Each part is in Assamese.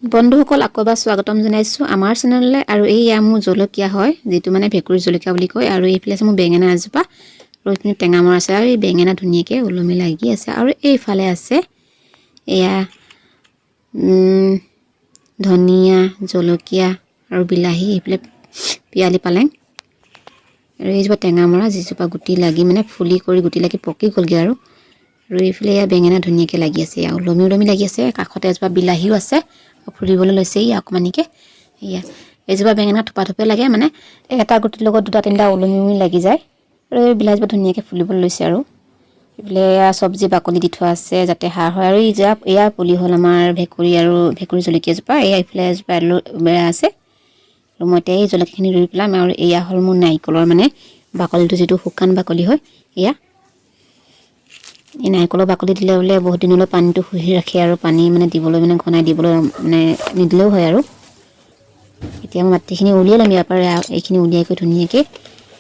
বন্ধুসকল আকৌ এবাৰ স্বাগতম জনাইছোঁ আমাৰ চেনেললৈ। আৰু এইয়া মোৰ জলকীয়া হয়, যিটো মানে ভেকুৰী জলকীয়া বুলি কয়। আৰু এইফালে আছে মোৰ বেঙেনা এজোপা, আৰু এইখিনি টেঙা মৰা আছে, আৰু এই বেঙেনা ধুনীয়াকৈ ওলমি লাগি আছে। আৰু এইফালে আছে এয়া ধনিয়া, জলকীয়া আৰু বিলাহী, এইফালে পিয়ালি পালেং, আৰু এইজোপা টেঙা মৰা, যিজোপা গুটি লাগি মানে ফুলি কৰি গুটি লাগি পকি গ'লগৈ। আৰু এইফালে এয়া বেঙেনা ধুনীয়াকৈ লাগি আছে, এয়া ওলমি ওলমি লাগি আছে। কাষতে এজোপা বিলাহীও আছে, ফুৰিবলৈ লৈছে ই অকণমানিকৈ। এয়া এজোপা বেঙেনা থোপা থোপে লাগে, মানে এটা গুটিৰ লগত দুটা তিনিটা ওলমি ওলমি লাগি যায়। আৰু এই বিলাহীজোপা ধুনীয়াকৈ ফুলিবলৈ লৈছে। আৰু এইফালে এয়া চব্জি বাকলি দি থোৱা আছে যাতে সাৰ হয়। আৰু এয়া পুলি হ'ল আমাৰ ভেকুৰী জলকীয়াজোপা। এয়া এইফালে এজোপা বেৰা আছে, আৰু মই এতিয়া এই জলকীয়াখিনি ৰুই পেলাম। আৰু এয়া হ'ল মোৰ নাৰিকলৰ মানে বাকলিটো, যিটো শুকান বাকলি হয়। এয়া এই নাৰিকলৰ বাকলি দিলে বোলে বহুত দিনলৈ পানীটো শুহি ৰাখে, আৰু পানী মানে দিবলৈ মানে ঘনাই দিবলৈ মানে নিদিলেও হয়। আৰু এতিয়া মই মাটিখিনি উলিয়াই ল'ম ইয়াৰ পৰা, এইখিনি উলিয়াই কৰি ধুনীয়াকৈ।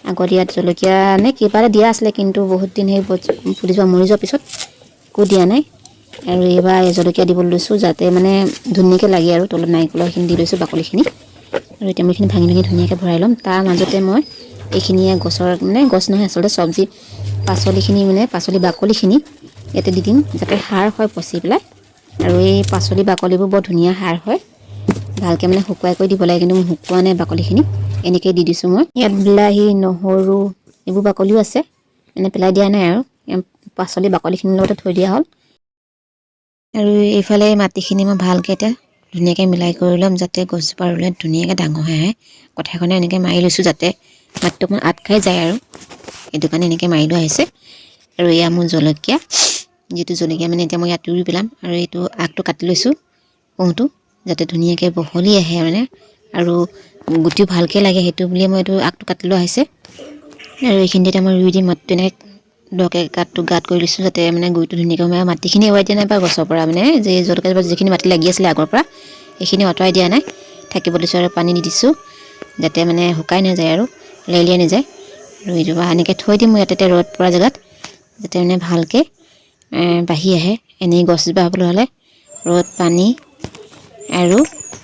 আগত ইয়াত জলকীয়া নে কিবা এটা দিয়া আছিলে, কিন্তু বহুত দিন সেই ফুলি যোৱা মৰি যোৱাৰ পিছত একো দিয়া নাই। আৰু এইবাৰ জলকীয়া দিবলৈ লৈছোঁ, যাতে মানে ধুনীয়াকৈ লাগে। আৰু তলত নাৰিকলৰখিনি দি লৈছোঁ বাকলিখিনি। আৰু এতিয়া মই এইখিনি ভাঙি ভাঙি ধুনীয়াকৈ ভৰাই ল'ম। তাৰ মাজতে মই এইখিনিয়ে গছৰ মানে গছ নহয় আচলতে চব্জি পাচলিখিনি, মানে পাচলি বাকলিখিনি ইয়াতে দি দিম, যাতে সাৰ হয় পচি পেলাই। আৰু এই পাচলি বাকলিবোৰ বৰ ধুনীয়া সাৰ হয়, ভালকৈ মানে শুকুৱাই কৰি দিব লাগে। কিন্তু মই শুকোৱা নাই বাকলিখিনি, এনেকৈ দি দিছোঁ মই। ইয়াত বিলাহী, নহৰু এইবোৰ বাকলিও আছে, এনে পেলাই দিয়া নাই। আৰু পাচলি বাকলিখিনিৰ লগতে থৈ দিয়া হ'ল। আৰু এইফালে মাটিখিনি মই ভালকৈ এতিয়া ধুনীয়াকৈ মিলাই কৰি ল'ম, যাতে গছজোপা ৰুলে ধুনীয়াকৈ ডাঙৰ হৈ আহে। কঠাখনে এনেকৈ মাৰি লৈছোঁ, যাতে মাটিটো অকণমান আঁত খাই যায়। আৰু সেইটো কাৰণে এনেকৈ মাৰি লোৱা হৈছে। আৰু এয়া মোৰ জলকীয়া, যিটো জলকীয়া মানে এতিয়া মই ইয়াত ৰুই পেলাম। আৰু এইটো আগটো কাটি লৈছোঁ, কোঁহটো, যাতে ধুনীয়াকৈ বহলি আহে মানে, আৰু গুটিও ভালকৈ লাগে, সেইটো বুলিয়ে মই এইটো আগটো কাটি লোৱা হৈছে। আৰু এইখিনিতে মই ৰুই দিম। মাটিটো এনেকৈ দকৈ গাঁত কৰি লৈছোঁ, যাতে মানে গুৰিটো ধুনীয়াকৈ সোমাই। মাটিখিনি এৰুৱাই দিয়া নাই বা গছৰ পৰা মানে যে জলকীয়াজোপা যিখিনি মাটি লাগি আছিলে আগৰ পৰা, সেইখিনি আঁতৰাই দিয়া নাই, থাকিব দিছোঁ। আৰু পানী দি দিছোঁ, যাতে মানে শুকাই নাযায় আৰু লেলিয়াই নাযায়। আৰু এইজোপা এনেকৈ থৈ দিম মই ইয়াতে ৰ'দ পৰা জেগাত, যাতে মানে ভালকৈ বাঢ়ি আহে। এনেই গছজোপা হ'বলৈ হ'লে ৰ'দ, পানী আৰু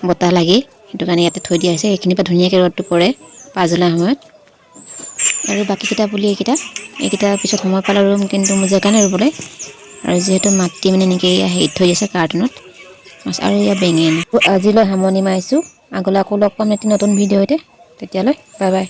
বতাহ লাগেই, সেইটো কাৰণে ইয়াতে থৈ দিয়া হৈছে। এইখিনিৰ পৰা ধুনীয়াকৈ ৰ'দটো পৰে পাছবেলা সময়ত। আৰু বাকীকেইটা পুলি এইকেইটা পিছত সময় পালে ৰুম, কিন্তু মোৰ জেগা নাই ৰুবলৈ। আৰু যিহেতু মাটি মানে এনেকৈ হেৰিত থৈ দিছে কাৰ্টুনত। আৰু এয়া বেঙেনা। আজিলৈ সামৰণি মাৰিছোঁ, আগলৈ আকৌ লগ পাম এটি নতুন ভিডিঅ'তে। তেতিয়ালৈ বাই বাই।